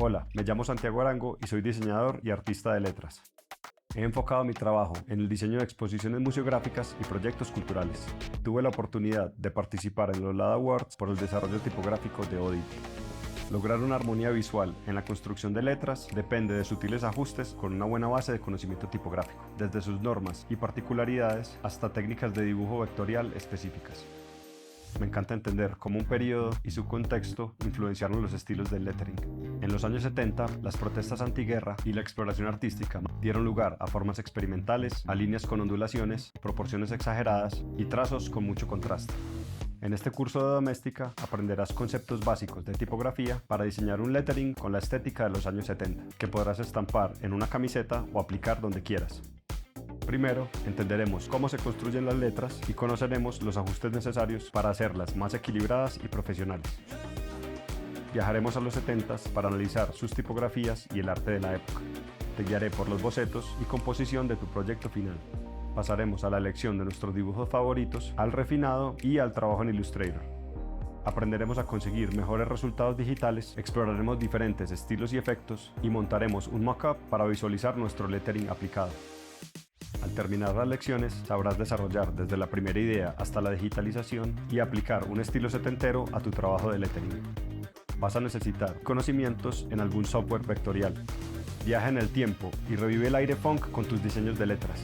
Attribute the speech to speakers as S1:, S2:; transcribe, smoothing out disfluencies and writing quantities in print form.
S1: Hola, me llamo Santiago Arango y soy diseñador y artista de letras. He enfocado mi trabajo en el diseño de exposiciones museográficas y proyectos culturales. Tuve la oportunidad de participar en los LAD Awards por el desarrollo tipográfico de Odit. Lograr una armonía visual en la construcción de letras depende de sutiles ajustes con una buena base de conocimiento tipográfico, desde sus normas y particularidades hasta técnicas de dibujo vectorial específicas. Me encanta entender cómo un periodo y su contexto influenciaron los estilos del lettering. En los años 70, las protestas antiguerra y la exploración artística dieron lugar a formas experimentales, a líneas con ondulaciones, proporciones exageradas y trazos con mucho contraste. En este curso de doméstica aprenderás conceptos básicos de tipografía para diseñar un lettering con la estética de los años 70, que podrás estampar en una camiseta o aplicar donde quieras. Primero, entenderemos cómo se construyen las letras y conoceremos los ajustes necesarios para hacerlas más equilibradas y profesionales. Viajaremos a los 70s para analizar sus tipografías y el arte de la época. Te guiaré por los bocetos y composición de tu proyecto final. Pasaremos a la elección de nuestros dibujos favoritos, al refinado y al trabajo en Illustrator. Aprenderemos a conseguir mejores resultados digitales, exploraremos diferentes estilos y efectos y montaremos un mock-up para visualizar nuestro lettering aplicado. Al terminar las lecciones, sabrás desarrollar desde la primera idea hasta la digitalización y aplicar un estilo setentero a tu trabajo de lettering. Vas a necesitar conocimientos en algún software vectorial. Viaja en el tiempo y revive el aire funk con tus diseños de letras.